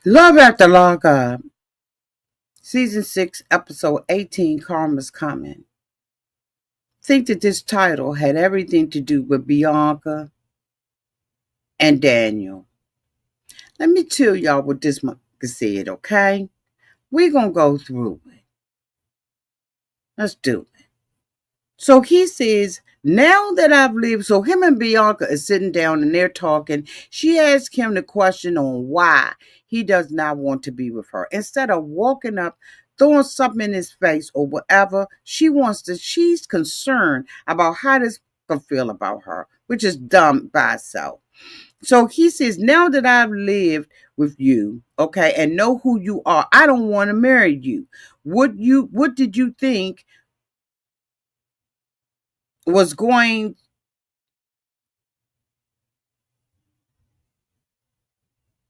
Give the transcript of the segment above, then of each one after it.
Love After Lockup, Season 6, Episode 18, Karma's Coming. Think that this title had everything to do with Bianca and Daniel. Let me tell y'all what this mother said, okay? We're going to go through it. Let's do it. So he says, now that I've lived, so him and Bianca are sitting down and they're talking. She asked him the question on why he does not want to be with her. Instead of walking up, throwing something in his face or whatever, she's concerned about how this can feel about her, which is dumb by itself. So he says, now that I've lived with you, okay, and know who you are, I don't want to marry you. What did you think was going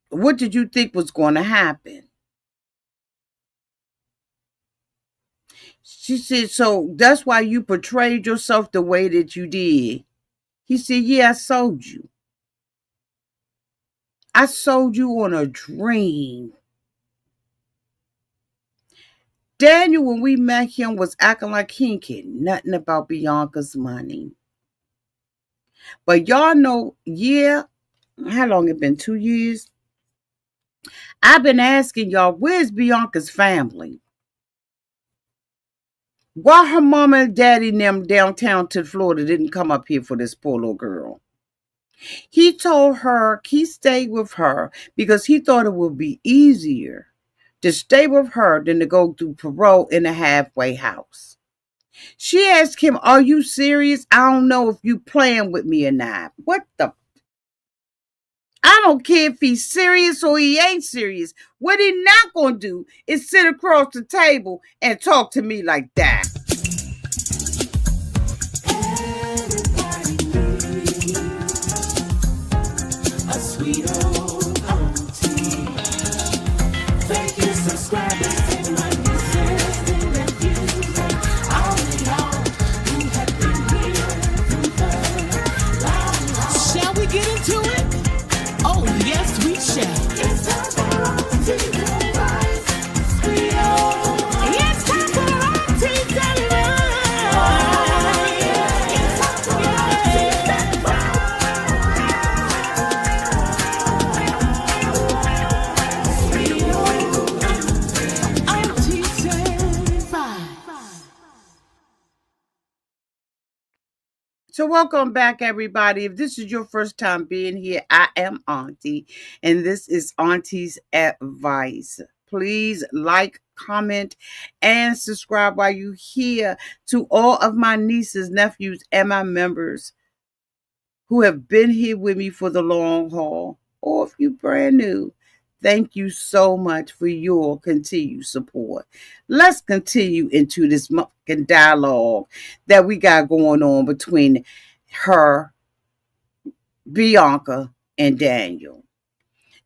what did you think was going to happen? She said, so that's why you portrayed yourself the way that you did. He said, yeah, I sold you. I sold you on a dream. Daniel, when we met him, was acting like he ain't cared nothing about Bianca's money. But y'all know, yeah, how long it been? 2 years? I've been asking y'all, where's Bianca's family? Why her mama and daddy and them downtown to Florida didn't come up here for this poor little girl? He told her he stayed with her because he thought it would be easier to stay with her than to go through parole in a halfway house. She asked him, are you serious? I don't know if you playing with me or not. What the? I don't care if he's serious or he ain't serious. What he not going to do is sit across the table and talk to me like that. A sweet old auntie. Thank you, subscribers, to my nieces and nephews, and all in all who have been here through the long haul. Shall we get into it? Oh, yes, we shall. It's time for auntie to rise. Sweet old. It's time for auntie to rise. It's time for auntie to rise. So welcome back, everybody. If this is your first time being here, I am Auntie, and this is Auntie's Advice. Please like, comment, and subscribe while you're here. To all of my nieces, nephews, and my members who have been here with me for the long haul, or if you're brand new, thank you so much for your continued support. Let's continue into this dialogue that we got going on between her, Bianca, and Daniel.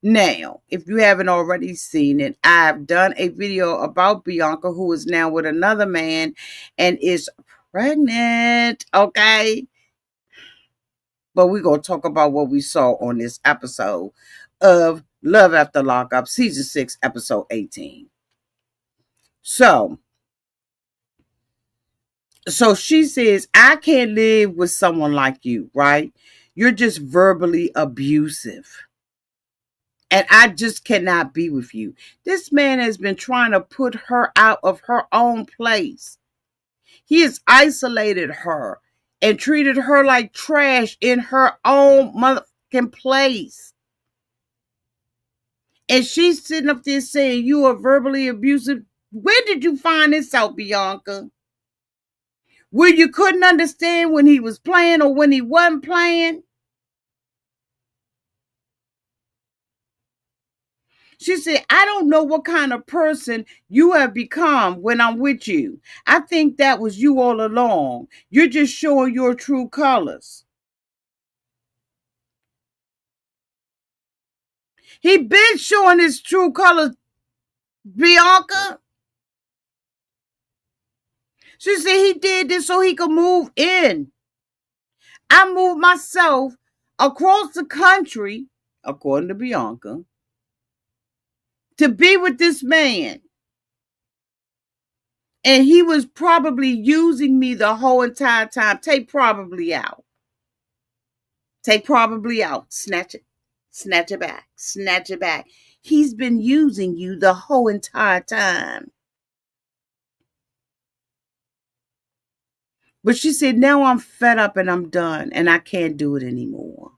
Now, if you haven't already seen it, I've done a video about Bianca, who is now with another man and is pregnant, okay? But we're going to talk about what we saw on this episode of Love After Lockup, Season 6, Episode 18. So she says, I can't live with someone like you, right? You're just verbally abusive. And I just cannot be with you. This man has been trying to put her out of her own place. He has isolated her and treated her like trash in her own motherfucking place. And she's sitting up there saying you are verbally abusive. Where did you find this out, Bianca? Where you couldn't understand when he was playing or when he wasn't playing? She said, I don't know what kind of person you have become when I'm with you. I think that was you all along. You're just showing your true colors. He been showing his true colors, Bianca. She said he did this so he could move in. I moved myself across the country, according to Bianca, to be with this man. And he was probably using me the whole entire time. Take probably out. Take probably out. Snatch it. Snatch it back. Snatch it back. He's been using you the whole entire time. But she said, now I'm fed up and I'm done and I can't do it anymore.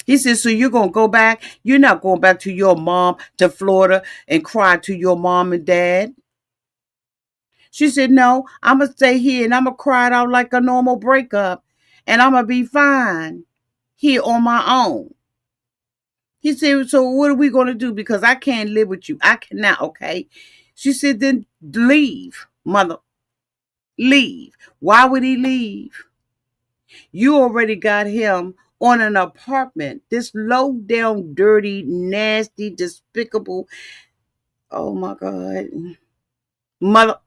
He said, so you're going to go back? You're not going back to your mom, to Florida, and cry to your mom and dad? She said, no, I'm going to stay here and I'm going to cry it out like a normal breakup. And I'm going to be fine here on my own. He said, so what are we going to do? Because I can't live with you. I cannot, okay? She said, then leave, mother. Leave. Why would he leave? You already got him on an apartment. This low down, dirty, nasty, despicable. Oh my God. Mother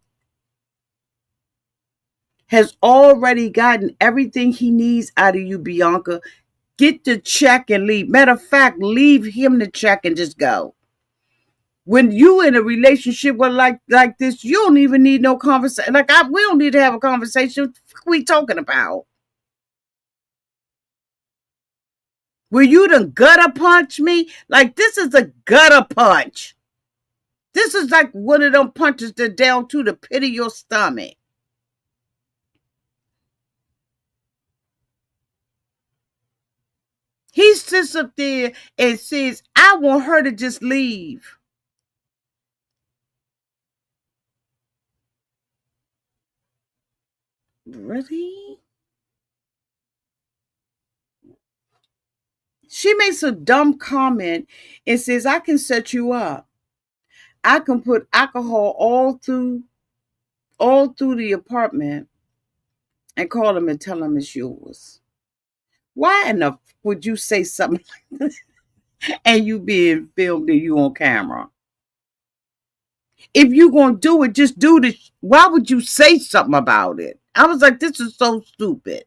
has already gotten everything he needs out of you, Bianca. Get the check and leave. Matter of fact, leave him the check and just go. When you in a relationship with like this, you don't even need no conversation. We don't need to have a conversation. What are we talking about? Will you done gutter punch me? Like, this is a gutter punch. This is like one of them punches that down to the pit of your stomach. He sits up there and says, I want her to just leave. Really? She makes a dumb comment and says, I can set you up. I can put alcohol all through the apartment and call him and tell him it's yours. Why in the would you say something like this and you being filmed and you on camera? If you gonna do it, just do this. Why would you say something about it? I was like, this is so stupid.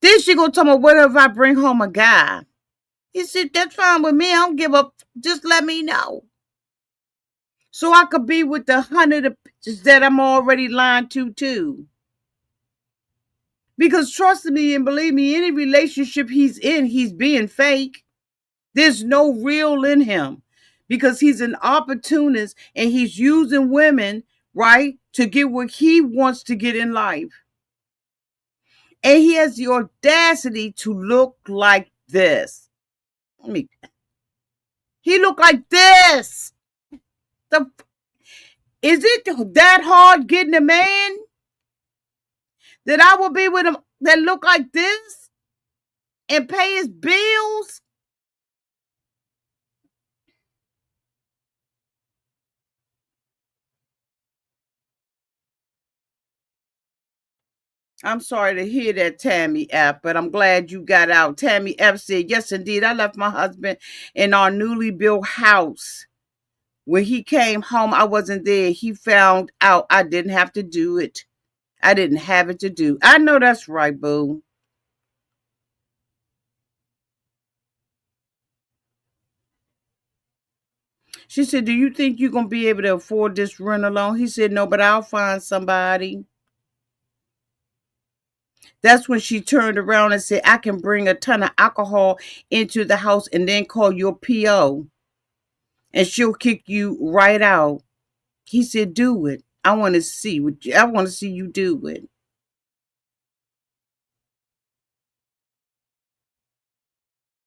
Then she gonna tell me, what if I bring home a guy? He said, that's fine with me. I don't give up. Just let me know. So I could be with the 100 bitches that I'm already lying to too. Because trust me and believe me, any relationship he's in, he's being fake. There's no real in him. Because he's an opportunist and he's using women, right, to get what he wants to get in life. And he has the audacity to look like this. He look like this. The Is it that hard getting a man that I will be with him that look like this and pay his bills? I'm sorry to hear that, Tammy F., but I'm glad you got out. Tammy F. said, yes, indeed. I left my husband in our newly built house. When he came home, I wasn't there. He found out I didn't have to do it. I didn't have it to do. I know that's right, boo. She said, do you think you're going to be able to afford this rent alone? He said, no, but I'll find somebody. That's when she turned around and said, I can bring a ton of alcohol into the house and then call your PO and she'll kick you right out. He said, do it. I want to see I want to see you do it.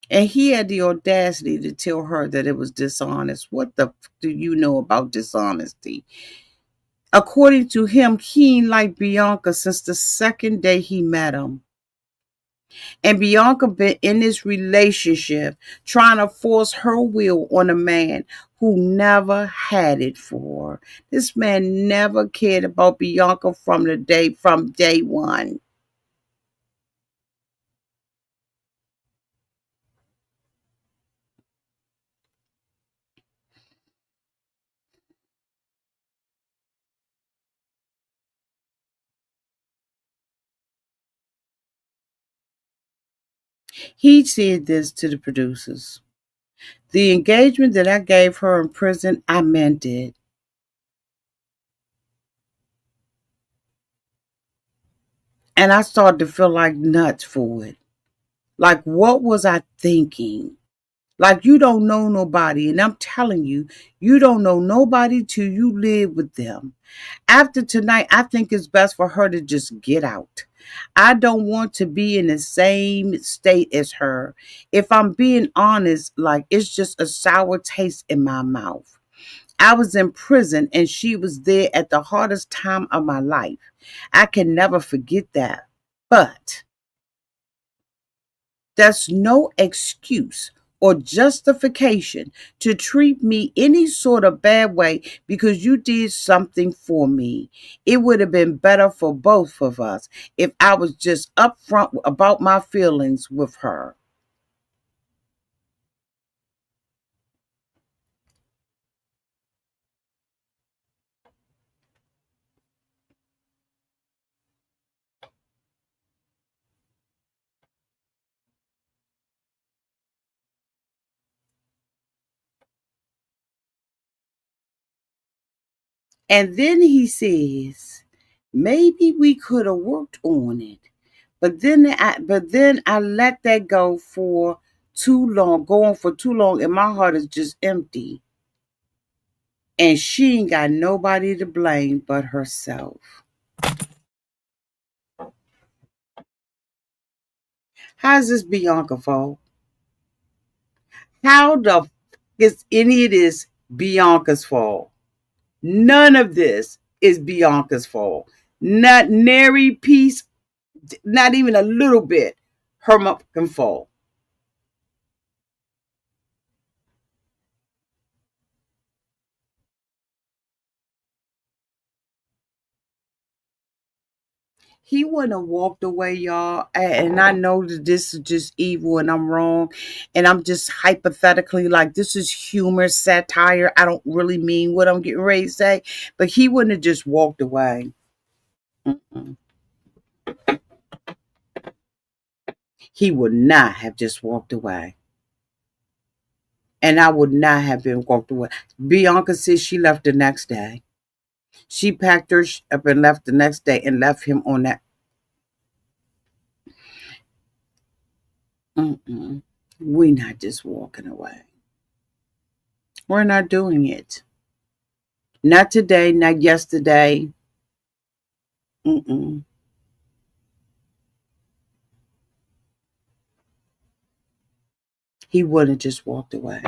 And he had the audacity to tell her that it was dishonest. What the do you know about dishonesty? According to him, he ain't like Bianca since the second day he met him. And Bianca been in this relationship trying to force her will on a man who never had it for her. This man never cared about Bianca from day one. He said this to the producers. The engagement that I gave her in prison, I meant it. And I started to feel like nuts for it. Like, what was I thinking? Like, you don't know nobody. And I'm telling you, you don't know nobody till you live with them. After tonight, I think it's best for her to just get out. I don't want to be in the same state as her. If I'm being honest, like, it's just a sour taste in my mouth. I was in prison and she was there at the hardest time of my life. I can never forget that. But that's no excuse or justification to treat me any sort of bad way because you did something for me. It would have been better for both of us if I was just upfront about my feelings with her. And then he says, maybe we could have worked on it. But then I let that go for too long, going for too long, and my heart is just empty. And she ain't got nobody to blame but herself. How's this Bianca fault? How the is any of this Bianca's fault? None of this is Bianca's fault. Not nary piece, not even a little bit her fucking fault. He wouldn't have walked away, y'all. And I know that this is just evil and I'm wrong. And I'm just hypothetically like, this is humor, satire. I don't really mean what I'm getting ready to say. But he wouldn't have just walked away. Mm-mm. He would not have just walked away. And I would not have been walked away. Bianca said she left the next day. She packed her up and left the next day and left him on that. Mm-mm. We're not just walking away. We're not doing it. Not today, not yesterday. Mm-mm. He wouldn't just walked away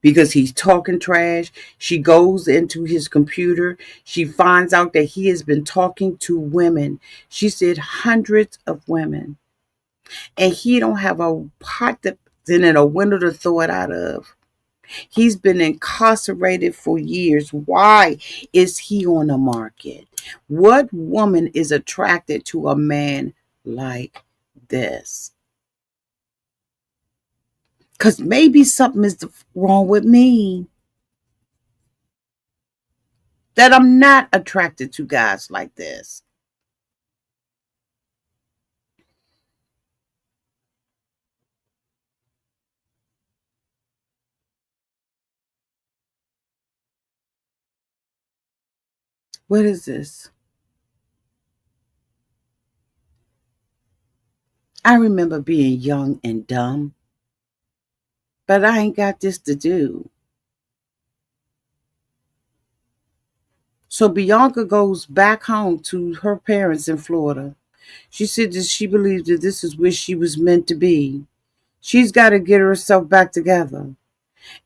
because he's talking trash. She goes into his computer. She finds out that he has been talking to women. She said hundreds of women, and he don't have a pot to in it, a window to throw it out of. He's been incarcerated for years. Why is he on the market? What woman is attracted to a man like this? Because maybe something is wrong with me that I'm not attracted to guys like this. What is this? I remember being young and dumb, but I ain't got this to do. So Bianca goes back home to her parents in Florida. She said that she believes that this is where she was meant to be. She's got to get herself back together.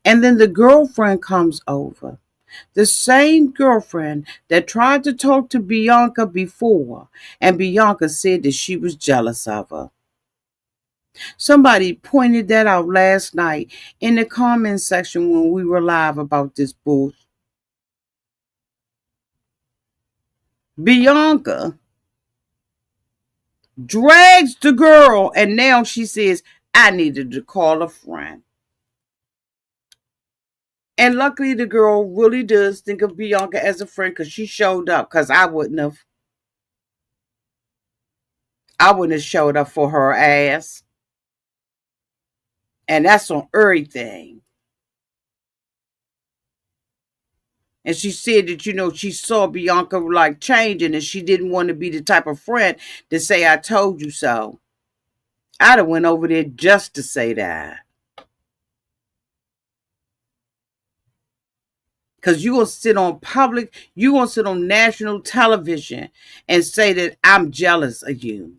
And then the girlfriend comes over. The same girlfriend that tried to talk to Bianca before, and Bianca said that she was jealous of her. Somebody pointed that out last night in the comment section when we were live about this bull. Bianca drags the girl, and now she says, I needed to call a friend. And luckily, the girl really does think of Bianca as a friend because she showed up because I wouldn't have. I wouldn't have showed up for her ass. And that's on everything. And she said that, she saw Bianca like changing and she didn't want to be the type of friend to say, I told you so. I'd have went over there just to say that. Because you gonna sit on national television and say that I'm jealous of you.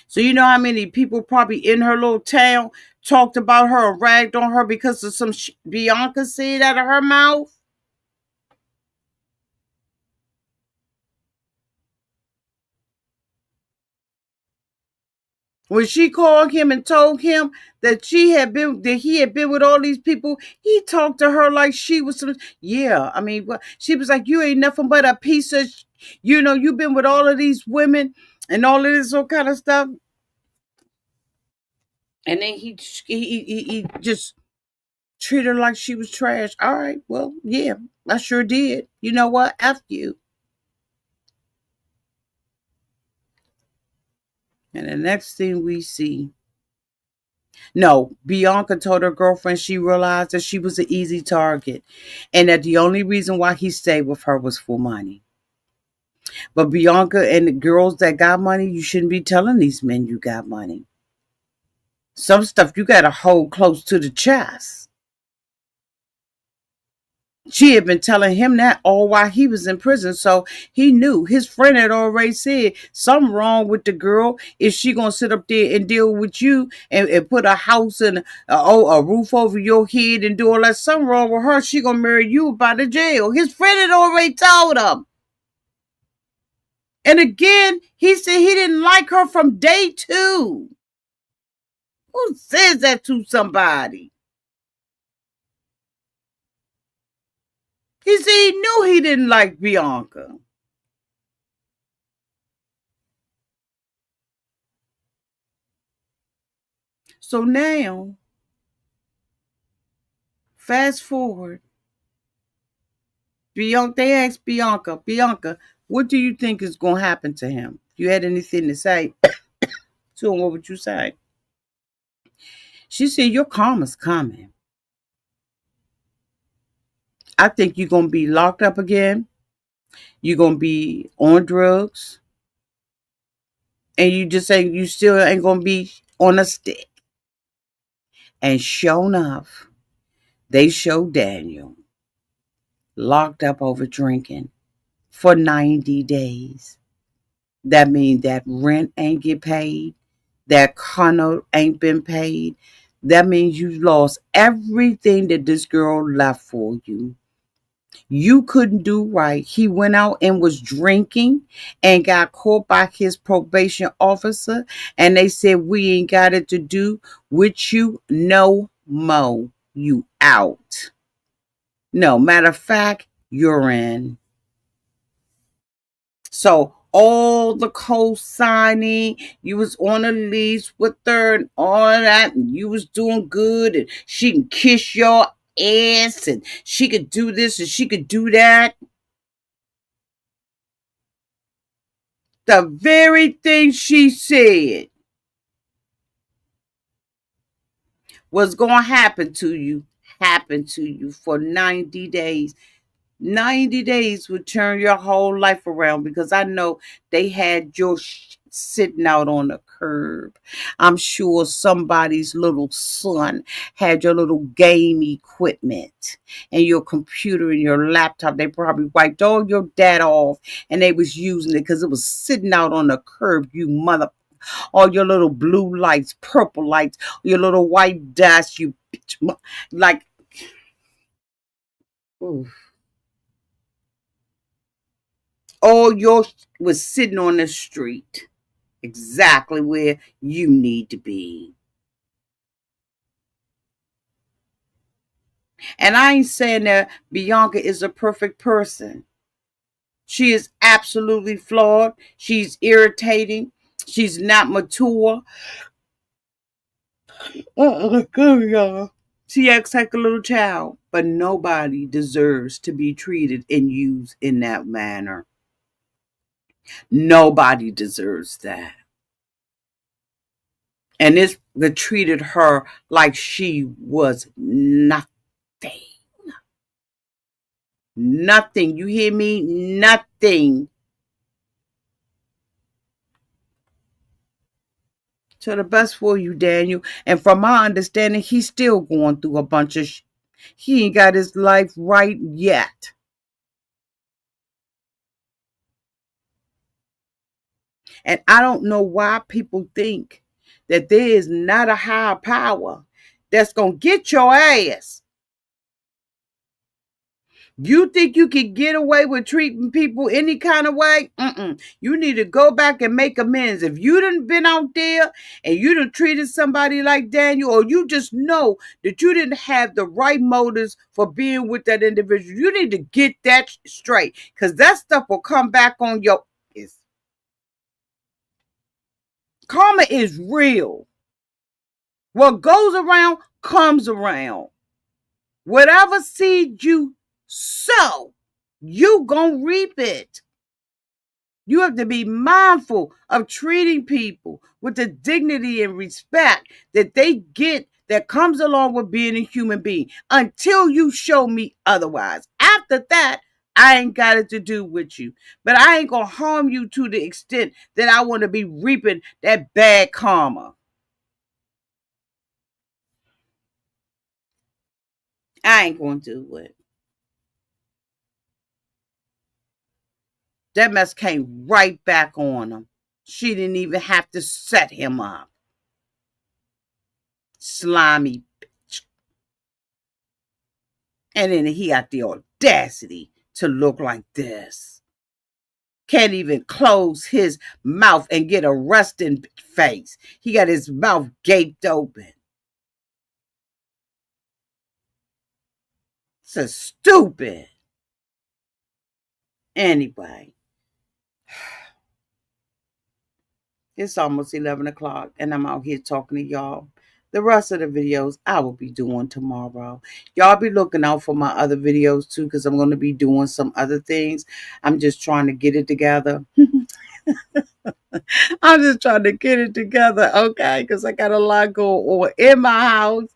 So you know how many people probably in her little town talked about her or ragged on her because of some Bianca said out of her mouth? When she called him and told him that he had been with all these people, he talked to her like she was some, yeah. I mean, she was like, you ain't nothing but a piece of, you've been with all of these women and all of this all kind of stuff. And then he just treated her like she was trash. All right, well, yeah, I sure did. You know what? F you. And the next thing we see, no, Bianca told her girlfriend she realized that she was an easy target and that the only reason why he stayed with her was for money. But Bianca and the girls that got money, you shouldn't be telling these men you got money. Some stuff you got to hold close to the chest. She had been telling him that all while he was in prison, so he knew. His friend had already said something wrong with the girl if she gonna sit up there and deal with you and put a house and a roof over your head and do all that. Something wrong with her. She gonna marry you up out of jail. His friend had already told him. And again, he said he didn't like her from day two. Who says that to somebody? He said he knew he didn't like Bianca. So now, fast forward, they asked Bianca, what do you think is going to happen to him? If you had anything to say to him, what would you say? She said, your karma's coming. I think you're going to be locked up again. You're going to be on drugs. And you just say you still ain't going to be on a stick. And sure enough, they showed Daniel locked up over drinking for 90 days. That means that rent ain't get paid. That condo ain't been paid. That means you lost everything that this girl left for you. You couldn't do right. He went out and was drinking and got caught by his probation officer. And they said, we ain't got it to do with you no more. You out. No, matter of fact, you're in. So all the co-signing, you was on a lease with her and all that, and you was doing good, and she can kiss your ass, and she could do this and she could do that. The very thing she said was going to happen to you for 90 days. 90 days would turn your whole life around because I know they had your sitting out on the curb. I'm sure somebody's little son had your little game equipment and your computer and your laptop. They probably wiped all your data off and they was using it because it was sitting out on the curb, you mother. All your little blue lights, purple lights, your little white dust, you bitch. Like, ooh. All yours was sitting on the street, exactly where you need to be. And I ain't saying that Bianca is a perfect person. She is absolutely flawed. She's irritating. She's not mature. Good, y'all. She acts like a little child, but nobody deserves to be treated and used in that manner. Nobody deserves that. And this treated her like she was nothing. Nothing. You hear me? Nothing. So the best for you, Daniel. And from my understanding, he's still going through a bunch of he ain't got his life right yet. And I don't know why people think that there is not a higher power that's going to get your ass. You think you can get away with treating people any kind of way? You need to go back and make amends. If you done been out there and you done treated somebody like Daniel, or you just know that you didn't have the right motives for being with that individual, you need to get that straight, because that stuff will come back on your. Karma is real. What goes around comes around. Whatever seed you sow, you gonna reap it. You have to be mindful of treating people with the dignity and respect that they get, that comes along with being a human being, until you show me otherwise. After that, I ain't got it to do with you. But I ain't gonna harm you to the extent that I want to be reaping that bad karma. I ain't gonna do it. That mess came right back on him. She didn't even have to set him up. Slimy bitch. And then he had the audacity to look like this. Can't even close his mouth and get a resting face. He got his mouth gaped open. So stupid. Anyway, it's almost 11 o'clock and I'm out here talking to y'all. The rest of the videos I will be doing tomorrow. Y'all be looking out for my other videos too, because I'm going to be doing some other things. I'm just trying to get it together. I'm just trying to get it together, okay? Because I got a lot going on in my house,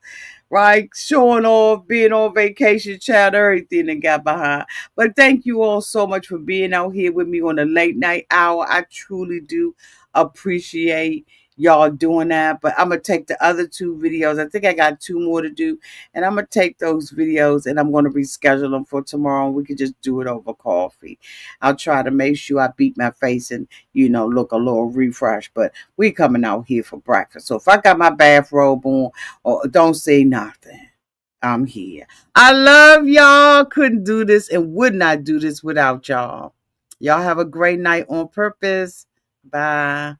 right? Showing off, being on vacation, chat, everything that got behind. But thank you all so much for being out here with me on the late night hour. I truly do appreciate y'all doing that. But I'm going to take the other two videos. I think I got two more to do. And I'm going to take those videos and I'm going to reschedule them for tomorrow. And we can just do it over coffee. I'll try to make sure I beat my face and, look a little refreshed. But we coming out here for breakfast. So if I got my bathrobe on, or don't say nothing, I'm here. I love y'all. Couldn't do this and would not do this without y'all. Y'all have a great night on purpose. Bye.